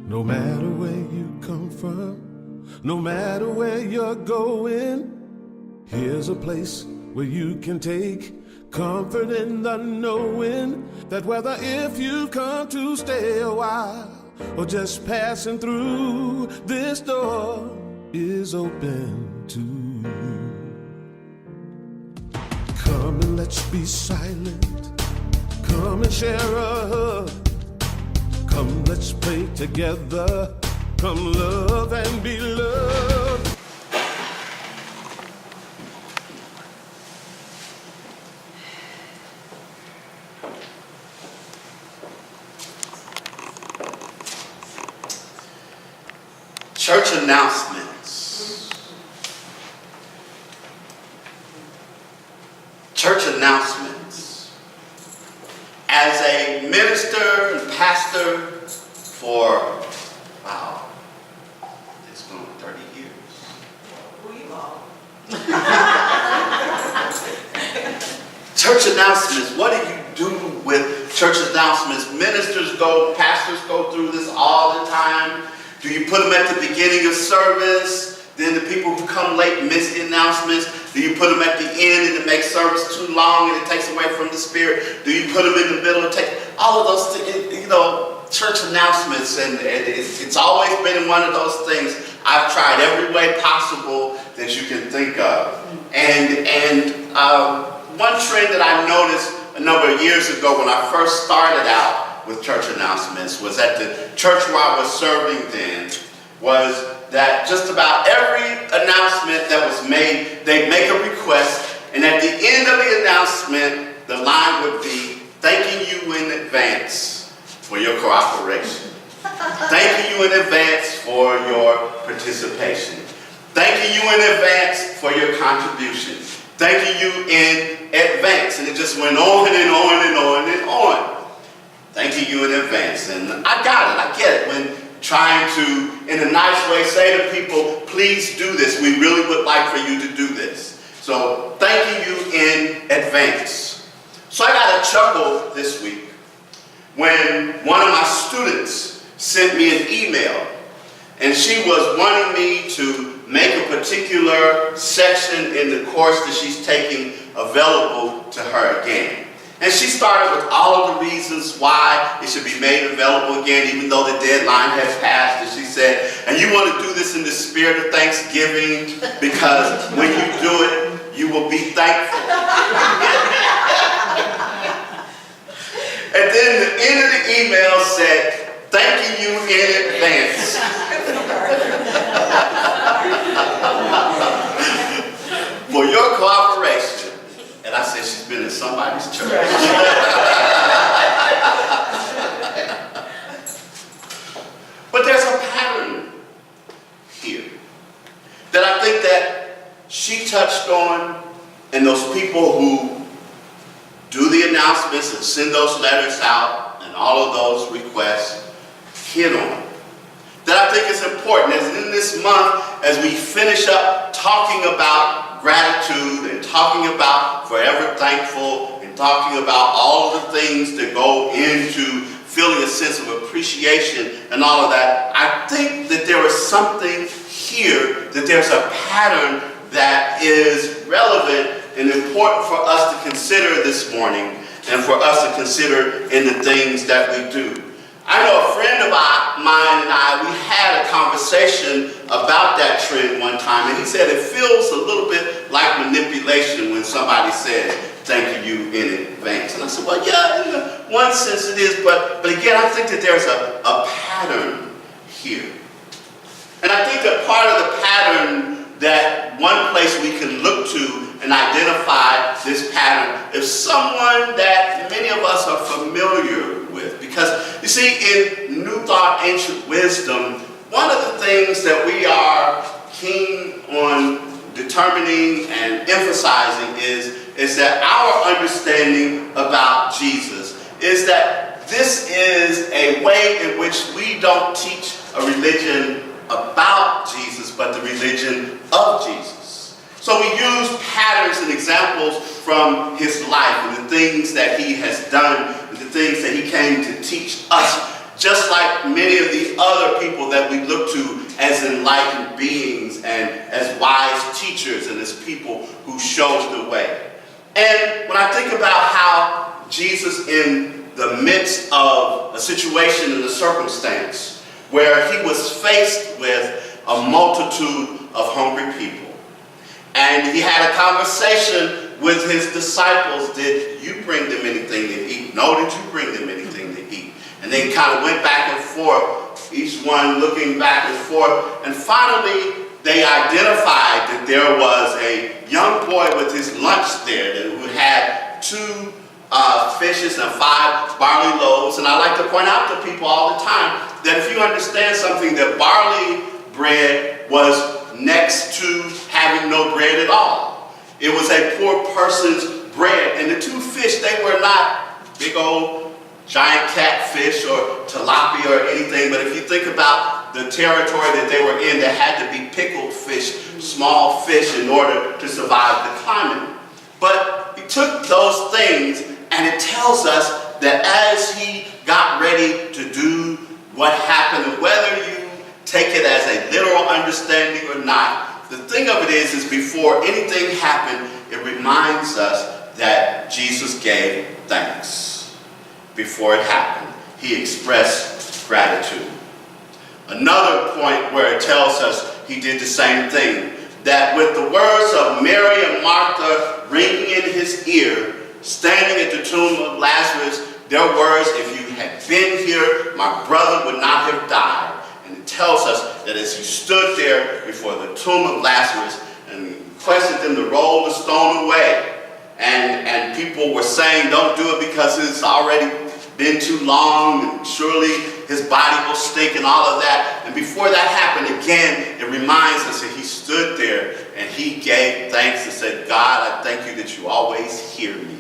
No matter where you come from, no matter where you're going, here's a place where you can take comfort in the knowing that whether if you've come to stay a while or just passing through, this door is open to you. Come and let's be silent. Come and share a hug. Come, let's pray together. Come, love and be loved. Church announcements. Church announcements. As a minister and pastor for, wow, it's going 30 years. Who you all? Church announcements. What do you do with church announcements? Ministers go, pastors go through this all the time. Do you put them at the beginning of service? Then the people who come late miss the announcements. Do you put them at the end and it makes service too long and it takes away from the spirit? Do you put them in the middle and take all of those things, church announcements, and it's always been one of those things I've tried every way possible that you can think of. And one trend that I noticed a number of years ago when I first started out with church announcements was at the church where I was serving then, was that just about every announcement that was made, they'd make a request, and at the end of the announcement, the line would be, thanking you in advance for your cooperation. Thanking you in advance for your participation. Thanking you in advance for your contribution. Thanking you in advance. And it just went on and on and on and on. Thanking you in advance. And I got it. I get it. When trying to, in a nice way, say to people, please do this. We really would like for you to do this. So thanking you in advance. So I got a chuckle this week when one of my students sent me an email, and she was wanting me to make a particular section in the course that she's taking available to her again. And she started with all of the reasons why it should be made available again, even though the deadline has passed. And she said, and you want to do this in the spirit of Thanksgiving, because when you do it, you will be thankful. And then the end of the email said, thanking you in advance for your cooperation. And I said, she's been in somebody's church. But there's a pattern here that I think that she touched on, and those people who do the announcements and send those letters out and all of those requests hit on. That I think is important, as in this month, as we finish up talking about gratitude and talking about forever thankful and talking about all of the things that go into feeling a sense of appreciation and all of that, I think that there is something here, that there's a pattern that is relevant and important for us to consider this morning and for us to consider in the things that we do. I know a friend of mine and we had a conversation about that trend one time, and he said it feels a little bit like manipulation when somebody says, thank you in advance. And I said, well, yeah, in one sense it is, but again, I think that there's a pattern here. And I think that part of the pattern, that one place we can look to and identify this pattern is someone that many of us are familiar with. Because, you see, in New Thought, Ancient Wisdom, one of the things that we are keen on determining and emphasizing is that our understanding about Jesus is that this is a way in which we don't teach a religion about Jesus, but the religion of Jesus. So we use patterns and examples from his life and the things that he has done and the things that he came to teach us just like many of the other people that we look to as enlightened beings and as wise teachers and as people who showed the way. And when I think about how Jesus, in the midst of a situation and a circumstance where he was faced with a multitude of hungry people, and he had a conversation with his disciples. Did you bring them anything to eat? No, did you bring them anything to eat? And they kind of went back and forth, each one looking back and forth. And finally, they identified that there was a young boy with his lunch there who had 2 fishes and 5 barley loaves. And I like to point out to people all the time that if you understand something, that barley bread was next to having no bread at all. It was a poor person's bread. And the 2 fish, they were not big old giant catfish or tilapia or anything. But if you think about the territory that they were in, there had to be pickled fish, small fish, in order to survive the climate. But he took those things, and it tells us that as he got ready to do what happened, and whether you take it as a literal understanding or not, the thing of it is before anything happened, it reminds us that Jesus gave thanks. Before it happened, he expressed gratitude. Another point where it tells us he did the same thing, that with the words of Mary and Martha ringing in his ear, standing at the tomb of Lazarus, their words, if you had been here, my brother would not have died. And it tells us that as he stood there before the tomb of Lazarus and requested them to roll the stone away, and people were saying, don't do it because it's already been too long, and surely his body will stink and all of that. And before that happened, again, it reminds us that he stood there and he gave thanks and said, God, I thank you that you always hear me.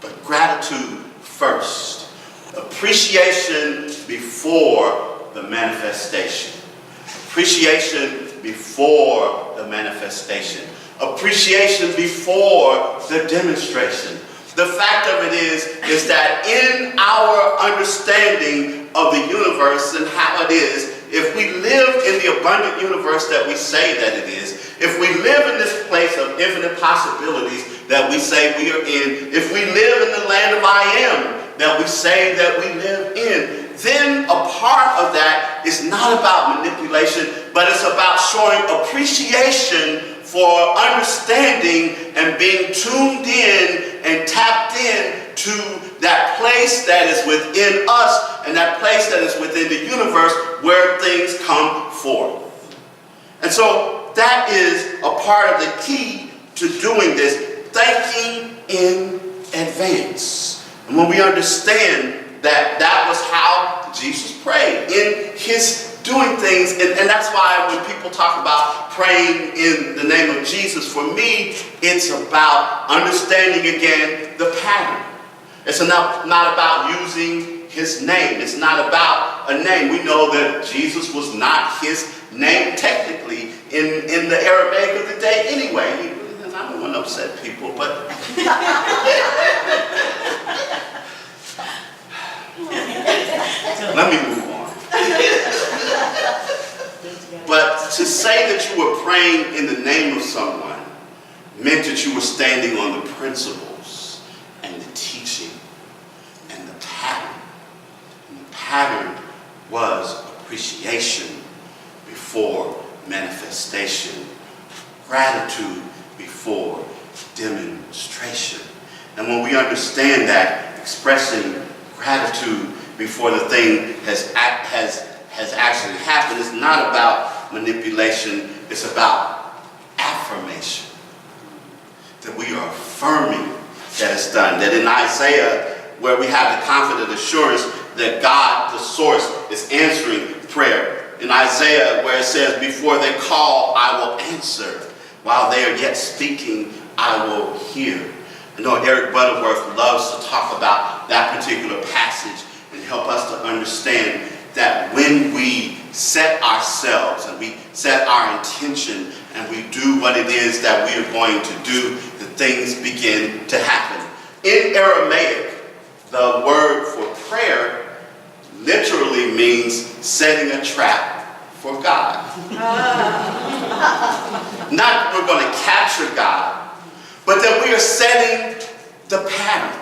But gratitude first. Appreciation before the manifestation. Appreciation before the manifestation. Appreciation before the demonstration. The fact of it is that in our understanding of the universe and how it is, if we live in the abundant universe that we say that it is, if we live in this place of infinite possibilities that we say we are in, if we live in the land of I am that we say that we live in, then a part of that is not about manipulation, but it's about showing appreciation for understanding and being tuned in and tapped in to that place that is within us and that place that is within the universe where things come forth. And so that is a part of the key to doing this, thanking in advance. And when we understand that that was how Jesus prayed in his doing things, and that's why when people talk about praying in the name of Jesus, for me, it's about understanding again the pattern. It's not about using his name. It's not about a name. We know that Jesus was not his name technically in the Aramaic of the day anyway. I don't want to upset people, but let me move on. But to say that you were praying in the name of someone meant that you were standing on the principles and the teaching and the pattern. And the pattern was appreciation before manifestation, gratitude before demonstration. And when we understand that, expressing gratitude before the thing has actually happened, it's not about manipulation, it's about affirmation. That we are affirming that it's done. That in Isaiah, where we have the confident assurance that God, the source, is answering prayer. In Isaiah, where it says, before they call, I will answer. While they are yet speaking, I will hear. I know Eric Butterworth loves to talk about that particular passage and help us to understand that when we set ourselves and we set our intention and we do what it is that we are going to do, the things begin to happen. In Aramaic, the word for prayer literally means setting a trap for God. Not that we're going to capture God, but that we are setting the pattern,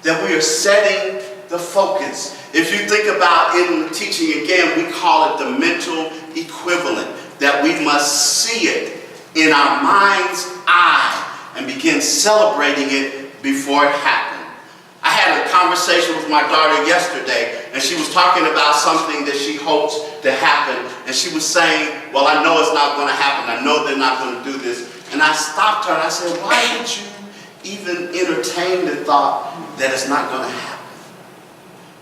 that we are setting the focus. If you think about in the teaching again, we call it the mental equivalent, that we must see it in our mind's eye and begin celebrating it before it happened. I had a conversation with my daughter yesterday, and she was talking about something that she hopes to happen, and she was saying, well, I know it's not going to happen. I know they're not going to do this. And I stopped her and I said, why would you even entertain the thought that it's not going to happen?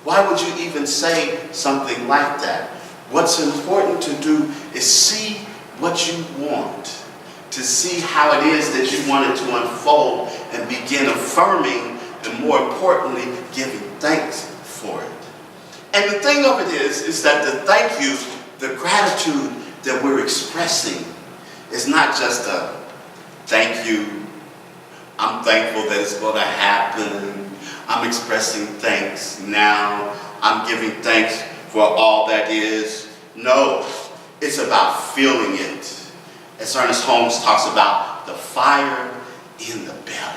Why would you even say something like that? What's important to do is see what you want, to see how it is that you want it to unfold and begin affirming and more importantly, giving thanks for it. And the thing of it is that the thank you, the gratitude that we're expressing is not just a thank you, I'm thankful that it's going to happen, I'm expressing thanks now, I'm giving thanks for all that is. No, it's about feeling it. As Ernest Holmes talks about the fire in the belly.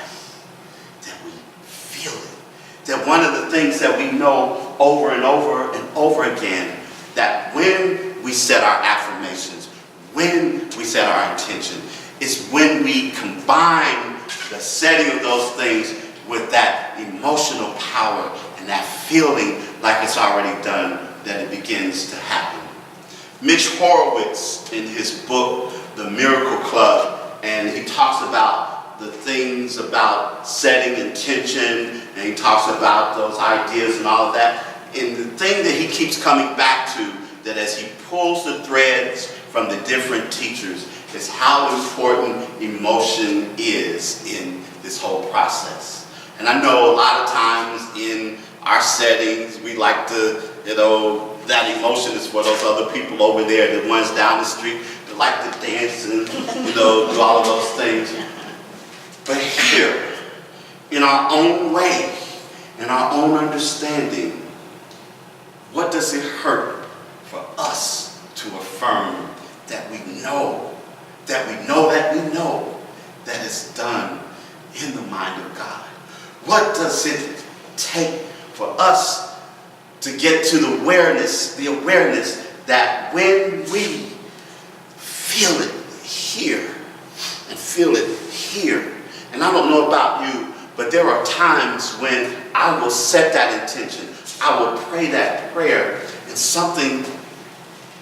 That one of the things that we know over and over again, that when we set our affirmations, when we set our intention, is when we combine the setting of those things with that emotional power and that feeling like it's already done, that it begins to happen. Mitch Horowitz, in his book, The Miracle Club, and he talks about the things about setting intention, and he talks about those ideas and all of that. And the thing that he keeps coming back to, that as he pulls the threads from the different teachers, is how important emotion is in this whole process. And I know a lot of times in our settings, we like to, that emotion is for those other people over there, the ones down the street that like to dance and, do all of those things. But here, in our own way, in our own understanding, what does it hurt for us to affirm that we know that it's done in the mind of God? What does it take for us to get to the awareness that when we feel it here and feel it here, and I don't know about you, but there are times when I will set that intention, I will pray that prayer, and something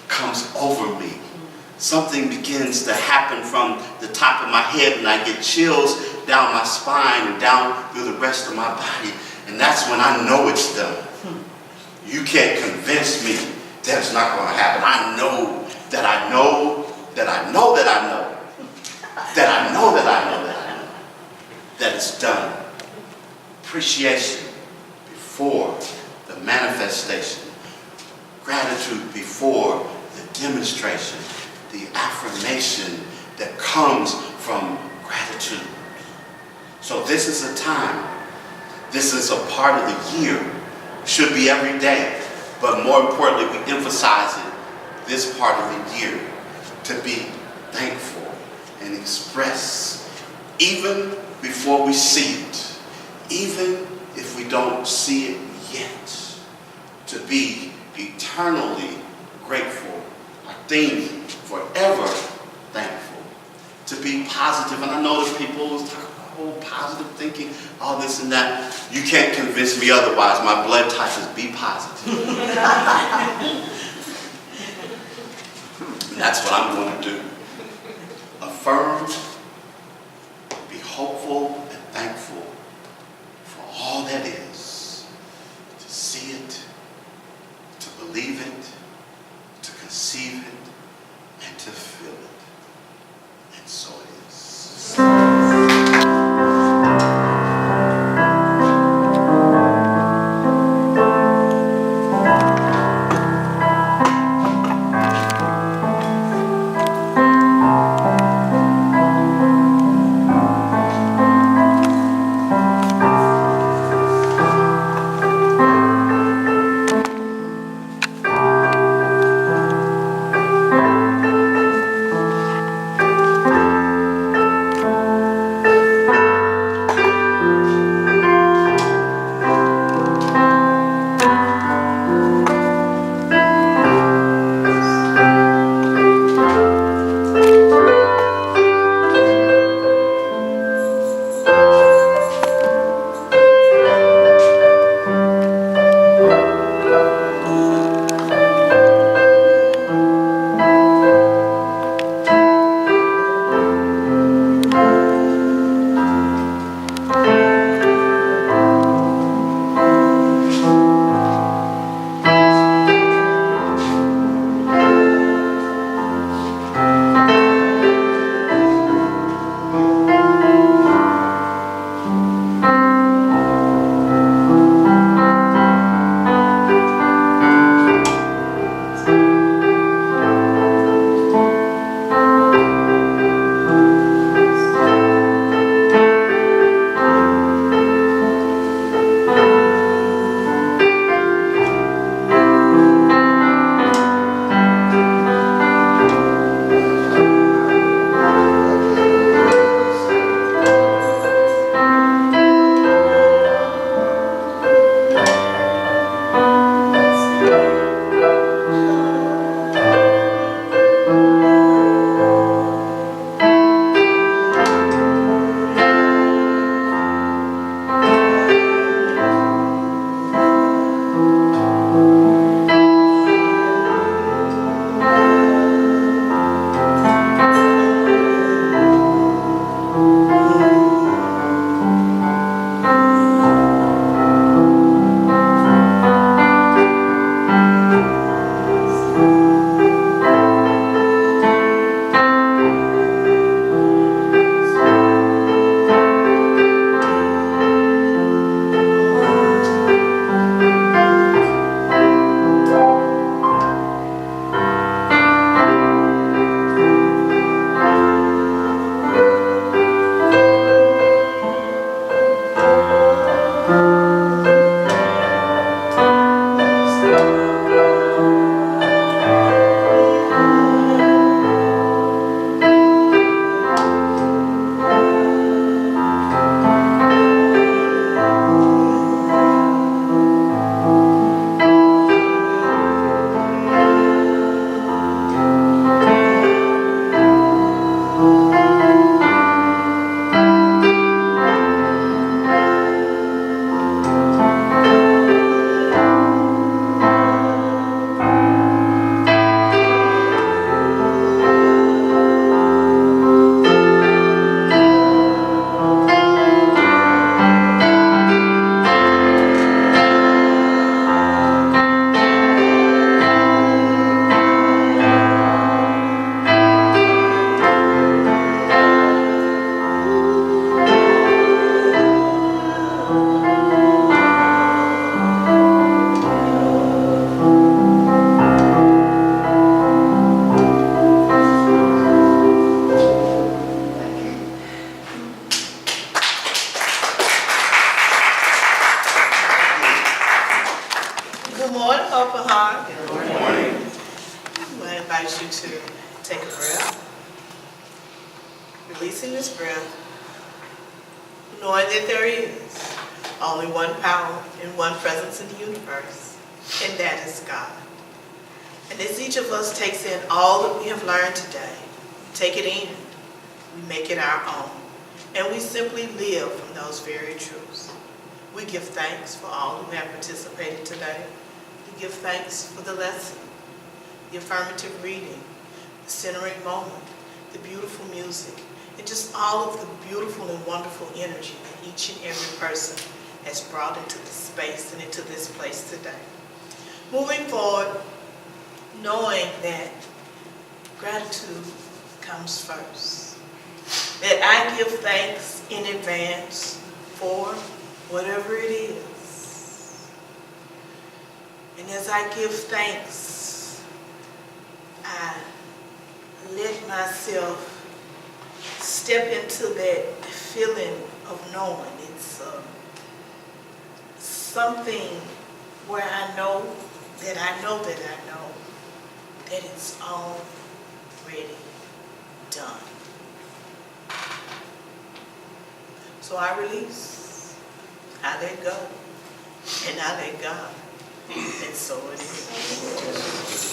comes over me. Something begins to happen from the top of my head, and I get chills down my spine and down through the rest of my body. And that's when I know it's done. You can't convince me that it's not going to happen. I know that I know that I know that I know that I know that I know that I know that it's done. Appreciation before the manifestation. Gratitude before the demonstration. The affirmation that comes from gratitude. So this is a time, this is a part of the year, should be every day, but more importantly, we emphasize it this part of the year, to be thankful and express, even before we see it, even if we don't see it yet, to be eternally grateful, our theme, forever thankful, to be positive. And I know that people talk about positive thinking, all this and that. You can't convince me otherwise. My blood type is B positive. And that's what I'm going to do. Affirm, be hopeful and thankful for all that is. To see it, to believe it, to conceive it, and to feel it. And so it is. Good morning, Open Heart. Good morning. I'm going to invite you to take a breath. Releasing this breath, knowing that there is only one power and one presence in the universe, and that is God. And as each of us takes in all that we have learned today, take it in, we make it our own, and we simply live from those very truths. We give thanks for all who have participated today. We give thanks for the lesson, the affirmative reading, the centering moment, the beautiful music, and just all of the beautiful and wonderful energy that each and every person has brought into this space and into this place today. Moving forward, knowing that gratitude comes first, that I give thanks in advance for whatever it is. And as I give thanks, I let myself step into that feeling of knowing. It's something where I know that I know that I know that it's already done. So I release, I let go, and I let God, and so it is.